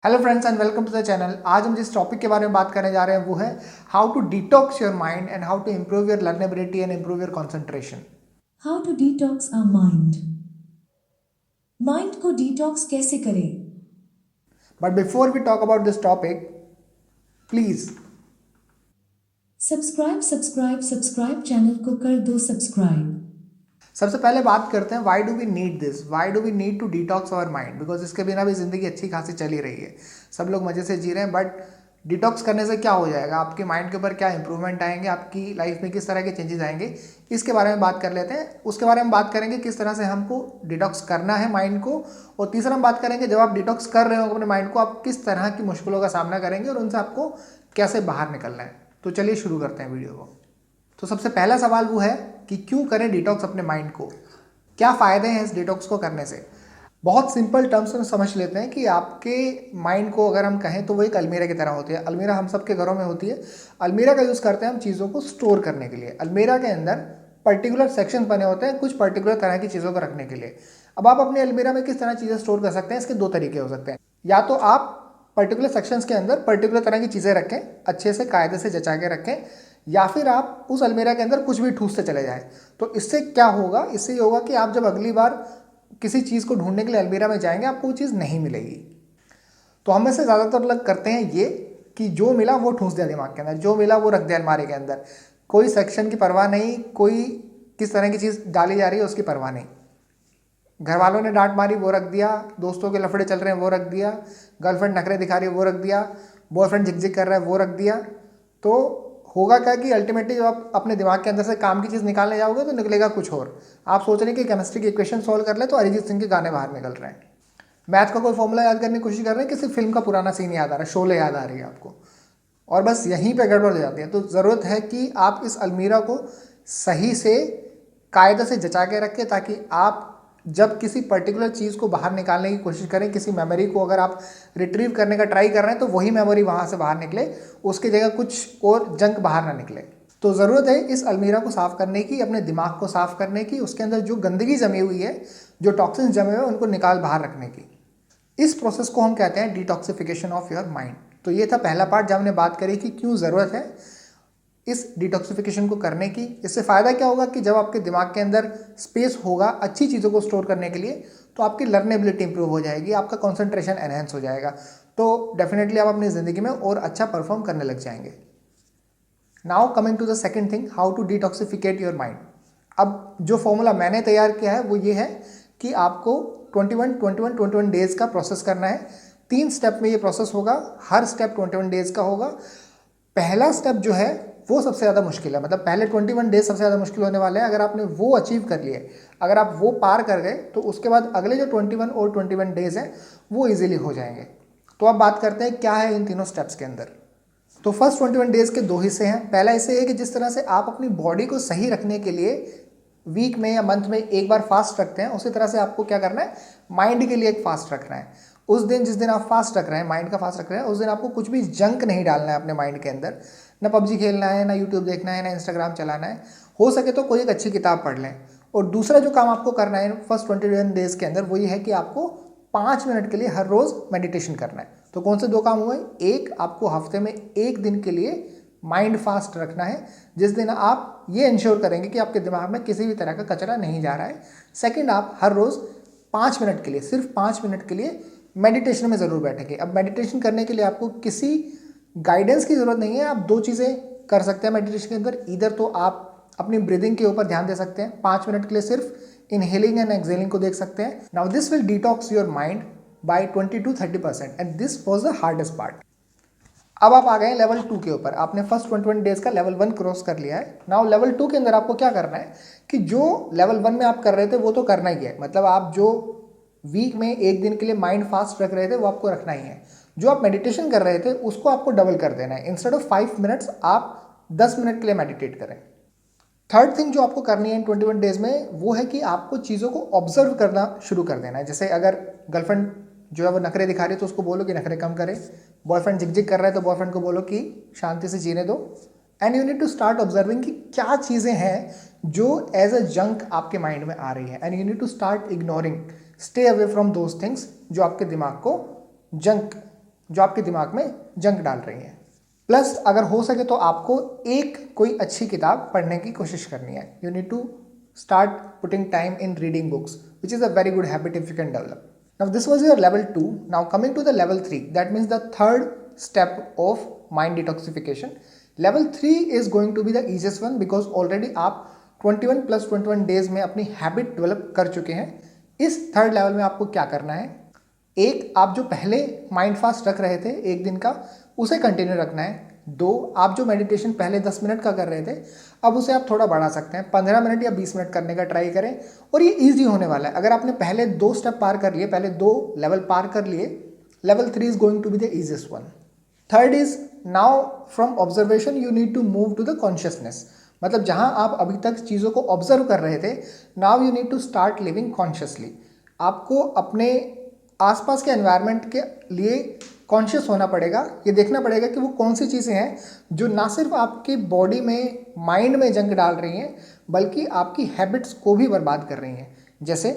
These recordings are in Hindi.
Hello friends and welcome to the channel. आज हम जिस टॉपिक के बारे में बात करने जा रहे हैं वो है how to detox your mind and how to improve your learnability and improve your concentration. How to detox our mind. Mind को डिटॉक्स कैसे करें? But before we talk about this topic, please subscribe channel को कर दो सब्सक्राइब। सबसे पहले बात करते हैं why do we need this, why do we need to detox our mind. Because इसके बिना भी जिंदगी अच्छी खासी चली रही है, सब लोग मजे से जी रहे हैं। बट डिटॉक्स करने से क्या हो जाएगा, आपके माइंड के ऊपर क्या इंप्रूवमेंट आएंगे, आपकी लाइफ में किस तरह के चेंजेस आएंगे, इसके बारे में बात कर लेते हैं। उसके बारे में बात करेंगे किस तरह से हमको डिटॉक्स करना है माइंड को। और तीसरा हम बात करेंगे जब आप डिटॉक्स कर रहे हो अपने माइंड को, आप किस तरह की मुश्किलों का सामना करेंगे और उनसे आपको कैसे बाहर निकलना है। तो चलिए शुरू करते हैं वीडियो को। तो सबसे पहला सवाल वो है कि क्यों करें डिटॉक्स अपने माइंड को, क्या फ़ायदे हैं इस डिटॉक्स को करने से। बहुत सिंपल टर्म्स में समझ लेते हैं कि आपके माइंड को अगर हम कहें तो वो एक अलमीरा की तरह होती है। अलमीरा हम सबके घरों में होती है। अलमीरा का यूज़ करते हैं हम चीज़ों को स्टोर करने के लिए। अलमीरा के अंदर पर्टिकुलर सेक्शंस बने होते हैं कुछ पर्टिकुलर तरह की चीज़ों को रखने के लिए। अब आप अपनी अलमीरा में किस तरह चीज़ें स्टोर कर सकते हैं, इसके दो तरीके हो सकते हैं। या तो आप पर्टिकुलर सेक्शंस के अंदर पर्टिकुलर तरह की चीज़ें रखें, अच्छे से कायदे से जचा के रखें, या फिर आप उस अलमीरा के अंदर कुछ भी ठूसते चले जाएं। तो इससे क्या होगा, इससे ये होगा कि आप जब अगली बार किसी चीज़ को ढूंढने के लिए अलमीरा में जाएंगे आपको वो चीज़ नहीं मिलेगी। तो हम में से ज़्यादातर लोग करते हैं ये कि जो मिला वो ठूस दिया दिमाग के अंदर, जो मिला वो रख दिया अलमारी के अंदर। कोई सेक्शन की परवाह नहीं, कोई किस तरह की चीज़ डाली जा रही है उसकी परवाह नहीं। घर वालों ने डांट मारी वो रख दिया, दोस्तों के लफड़े चल रहे हैं वो रख दिया, गर्लफ्रेंड नखरे दिखा रही है वो रख दिया, बॉयफ्रेंड झिकझिक कर रहा है वो रख दिया। तो होगा क्या कि अल्टीमेटली जब आप अपने दिमाग के अंदर से काम की चीज़ निकालने जाओगे तो निकलेगा कुछ और। आप सोच रहे हैं कि केमिस्ट्री की इक्वेशन सॉल्व कर ले तो अरिजीत सिंह के गाने बाहर निकल रहे हैं। मैथ का कोई फॉर्मूला याद करने की कोशिश कर रहे हैं, किसी फिल्म का पुराना सीन याद आ रहा है, शोले याद आ रही है आपको, और बस यहीं पे गड़बड़ हो जाती है। तो ज़रूरत है कि आप इस अलमीरा को सही से कायदे से जचा के रखें, ताकि आप जब किसी पर्टिकुलर चीज़ को बाहर निकालने की कोशिश करें, किसी मेमोरी को अगर आप रिट्रीव करने का ट्राई कर रहे हैं तो वही मेमोरी वहाँ से बाहर निकले, उसकी जगह कुछ और जंक बाहर ना निकले। तो ज़रूरत है इस अलमीरा को साफ़ करने की, अपने दिमाग को साफ़ करने की, उसके अंदर जो गंदगी जमी हुई है, जो टॉक्सिन्स जमे हुए हैं उनको निकाल बाहर रखने की। इस प्रोसेस को हम कहते हैं डिटॉक्सिफिकेशन ऑफ योर माइंड। तो ये था पहला पार्ट जब हमने बात करी कि क्यों ज़रूरत है इस डिटॉक्सिफिकेशन को करने की। इससे फ़ायदा क्या होगा कि जब आपके दिमाग के अंदर स्पेस होगा अच्छी चीज़ों को स्टोर करने के लिए तो आपकी लर्नेबिलिटी इंप्रूव हो जाएगी, आपका कंसंट्रेशन एनहेंस हो जाएगा। तो डेफिनेटली आप अपनी ज़िंदगी में और अच्छा परफॉर्म करने लग जाएंगे। Now coming to the second thing, how to detoxificate your mind. अब जो फॉर्मूला मैंने तैयार किया है वो ये है कि आपको 21 डेज़ का प्रोसेस करना है। 3 स्टेप में ये प्रोसेस होगा, हर स्टेप 21 डेज़ का होगा। पहला स्टेप जो है वो सबसे ज़्यादा मुश्किल है, मतलब पहले 21 डेज सबसे ज़्यादा मुश्किल होने वाले हैं। अगर आपने वो अचीव कर लिए, अगर आप वो पार कर गए तो उसके बाद अगले जो 21 और 21 डेज हैं वो इजीली हो जाएंगे। तो अब बात करते हैं क्या है इन तीनों स्टेप्स के अंदर। तो फर्स्ट 21 डेज के 2 हिस्से हैं। पहला हिस्सा ये कि जिस तरह से आप अपनी बॉडी को सही रखने के लिए वीक में या मंथ में एक बार फास्ट रखते हैं, उसी तरह से आपको क्या करना है, माइंड के लिए एक फास्ट रखना है। उस दिन जिस दिन आप फास्ट रख रहे हैं, माइंड का फास्ट रख रहे हैं, उस दिन आपको कुछ भी जंक नहीं डालना है अपने माइंड के अंदर। ना पबजी खेलना है, ना यूट्यूब देखना है, ना इंस्टाग्राम चलाना है। हो सके तो कोई एक अच्छी किताब पढ़ लें। और दूसरा जो काम आपको करना है फर्स्ट 21 डेज के अंदर वो ये है कि आपको 5 मिनट के लिए हर रोज़ मेडिटेशन करना है। तो कौन से 2 काम हुए, एक आपको हफ्ते में 1 दिन के लिए माइंड फास्ट रखना है, जिस दिन आप ये इंश्योर करेंगे कि आपके दिमाग में किसी भी तरह का कचरा नहीं जा रहा है। सेकंड, आप हर रोज़ 5 मिनट के लिए, सिर्फ 5 मिनट के लिए मेडिटेशन में ज़रूर बैठेंगे। अब मेडिटेशन करने के लिए आपको किसी गाइडेंस की ज़रूरत नहीं है। आप 2 चीज़ें कर सकते हैं मेडिटेशन के अंदर। इधर तो आप अपनी ब्रीदिंग के ऊपर ध्यान दे सकते हैं, 5 मिनट के लिए सिर्फ इनहेलिंग एंड एक्सहेलिंग को देख सकते हैं। Now this will detox your mind bye 20 to 30% and this was the hardest part. अब आप आ गए लेवल 2 के ऊपर। आपने फर्स्ट 21 डेज का लेवल 1 क्रॉस कर लिया है। नाउ लेवल 2 के अंदर आपको क्या करना है कि जो लेवल 1 में आप कर रहे थे वो तो करना ही है, मतलब आप जो वीक में 1 दिन के लिए माइंड फास्ट रख रहे थे वो आपको रखना ही है। जो आप मेडिटेशन कर रहे थे उसको आपको डबल कर देना है। इंस्टेड ऑफ 5 मिनट्स आप 10 मिनट के लिए मेडिटेट करें। थर्ड थिंग जो आपको करनी है इन 21 डेज में वो है कि आपको चीज़ों को ऑब्जर्व करना शुरू कर देना है। जैसे अगर गर्लफ्रेंड जो है वो नखरे दिखा रही है तो उसको बोलो कि नखरे कम करे। बॉयफ्रेंड झिकझिक कर रहा है तो बॉयफ्रेंड को बोलो कि शांति से जीने दो। And you need to start observing कि क्या चीज़ें हैं जो एज अ जंक आपके माइंड में आ रही है। And you need to start ignoring, stay away from those things जो आपके दिमाग को जंक जो आपके दिमाग में जंक डाल रही हैं। प्लस अगर हो सके तो आपको एक कोई अच्छी किताब पढ़ने की कोशिश करनी है। You need to start putting time in reading books, which is a very good habit if you can develop. Now this was your level 2. Now coming to the level 3, that means the third step of mind detoxification. Level 3 is going to be the easiest one because already आप 21 plus 21 days में अपनी habit develop कर चुके हैं। इस थर्ड लेवल में आपको क्या करना है, एक, आप जो पहले माइंड फास्ट रख रहे थे एक दिन का, उसे कंटिन्यू रखना है। दो, आप जो मेडिटेशन पहले 10 मिनट का कर रहे थे अब उसे आप थोड़ा बढ़ा सकते हैं, 15 मिनट या 20 मिनट करने का ट्राई करें। और ये ईजी होने वाला है। अगर आपने पहले 2 स्टेप पार कर लिए, पहले 2 लेवल पार कर लिए, level 3 is going to be the easiest one. Third is now from observation you need to move to the consciousness. मतलब जहां आप अभी तक चीज़ों को ऑब्जर्व कर रहे थे, now you need to start living consciously. आपको अपने आसपास के एनवायरनमेंट के लिए कॉन्शियस होना पड़ेगा। ये देखना पड़ेगा कि वो कौन सी चीज़ें हैं जो ना सिर्फ आपके बॉडी में, माइंड में जंग डाल रही हैं, बल्कि आपकी हैबिट्स को भी बर्बाद कर रही हैं। जैसे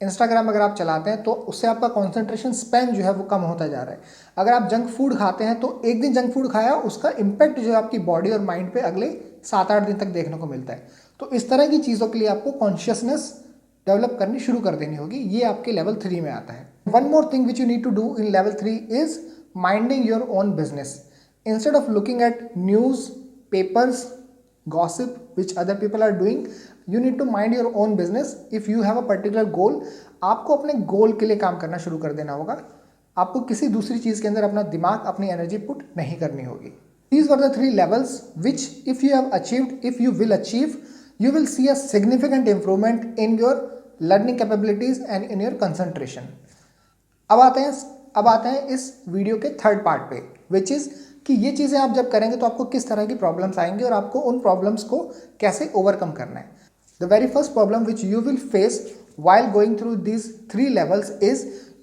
इंस्टाग्राम अगर आप चलाते हैं तो उससे आपका कंसंट्रेशन स्पैन जो है वो कम होता जा रहा है। अगर आप जंक फूड खाते हैं तो एक दिन जंक फूड खाया, उसका इम्पैक्ट जो है आपकी बॉडी और माइंड पे अगले 7-8 दिन तक देखने को मिलता है। तो इस तरह की चीज़ों के लिए आपको कॉन्शियसनेस डेवलप करनी शुरू कर देनी होगी। ये आपके लेवल 3 में आता है। One more thing which you need to do in level 3 is minding your own business. Instead of looking at newspapers, gossip which other people are doing, you need to mind your own business. If you have a particular goal, आपको अपने गोल के लिए काम करना शुरू कर देना होगा। आपको किसी दूसरी चीज़ के अंदर अपना दिमाग, अपनी एनर्जी पुट नहीं करनी होगी। These were the 3 levels which if you have achieved, if you will achieve, you will see a significant improvement in your learning capabilities and in your concentration. अब आते हैं इस वीडियो के थर्ड पार्ट पे, विच इज़ कि ये चीज़ें आप जब करेंगे तो आपको किस तरह की प्रॉब्लम्स आएंगी और आपको उन प्रॉब्लम्स को कैसे ओवरकम करना है। The very first problem which you will face while going through these 3 levels is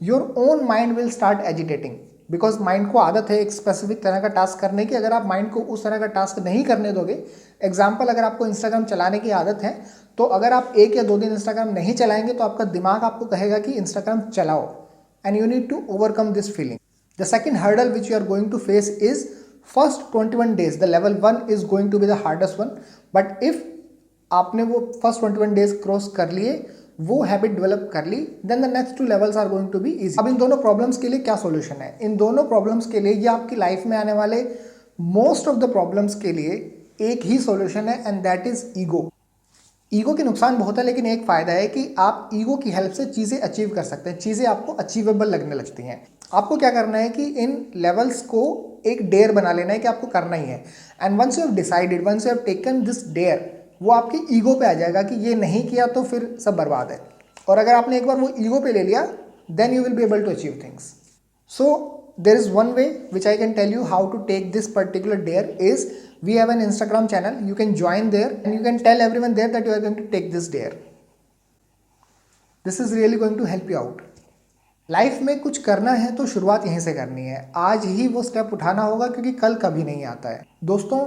your own mind will start agitating, because mind को आदत है एक स्पेसिफिक तरह का टास्क करने की। अगर आप माइंड को उस तरह का टास्क नहीं करने दोगे, एग्जाम्पल अगर आपको इंस्टाग्राम चलाने की आदत है तो अगर आप 1 या 2 दिन इंस्टाग्राम नहीं चलाएंगे तो आपका दिमाग आपको कहेगा कि इंस्टाग्राम चलाओ, and you need to overcome this feeling. The second hurdle which you are going to face is first 21 days. The level 1 is going to be the hardest one. But if आपने वो first 21 days क्रॉस कर लिए, वो हैबिट डेवलप कर ली, then the next 2 levels are going to be easy. अब इन दोनों प्रॉब्लम्स के लिए क्या सॉल्यूशन है? इन दोनों प्रॉब्लम्स के लिए, ये आपकी लाइफ में आने वाले मोस्ट ऑफ द प्रॉब्लम्स के लिए एक ही सॉल्यूशन है, and that is ego. Ego के नुकसान बहुत है, लेकिन एक फ़ायदा है कि आप ईगो की हेल्प से चीज़ें अचीव कर सकते हैं, चीज़ें आपको अचीवेबल लगने लगती हैं। आपको क्या करना है कि इन लेवल्स को एक डेयर बना लेना है कि आपको करना ही है, and once you have decided, once you have taken this dare, वो आपके ईगो पे आ जाएगा कि ये नहीं किया तो फिर सब बर्बाद है। और अगर आपने एक बार वो ईगो पे ले लिया, then you will be able to achieve things. So there is one way which I can tell you how to take this particular dare is, we have an Instagram channel, you can join there and you can tell everyone there that you are going to take this dare. This is really going to help you out. Life में कुछ करना है तो शुरुआत यहीं से करनी है, आज ही वो स्टेप उठाना होगा, क्योंकि कल कभी नहीं आता है। दोस्तों,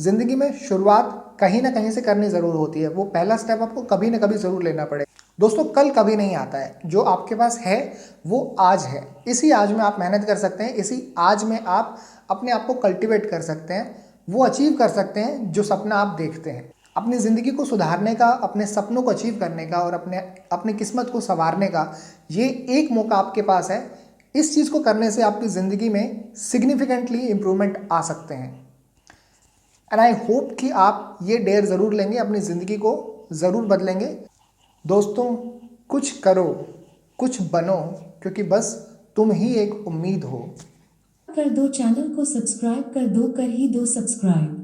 ज़िंदगी में शुरुआत कहीं ना कहीं से करनी ज़रूर होती है, वो पहला स्टेप आपको कभी ना कभी ज़रूर लेना पड़ेगा। दोस्तों, कल कभी नहीं आता है, जो आपके पास है वो आज है। इसी आज में आप मेहनत कर सकते हैं, इसी आज में आप अपने आप को कल्टिवेट कर सकते हैं, वो अचीव कर सकते हैं जो सपना आप देखते हैं। अपनी ज़िंदगी को सुधारने का, अपने सपनों को अचीव करने का और अपनी किस्मत को संवारने का ये एक मौका आपके पास है। इस चीज़ को करने से आपकी ज़िंदगी में सिग्निफिकेंटली इम्प्रूवमेंट आ सकते हैं, एंड आई होप कि आप ये डेयर ज़रूर लेंगे, अपनी ज़िंदगी को ज़रूर बदलेंगे। दोस्तों, कुछ करो, कुछ बनो, क्योंकि बस तुम ही एक उम्मीद हो। कर दो, चैनल को सब्सक्राइब कर दो, कर ही दो सब्सक्राइब।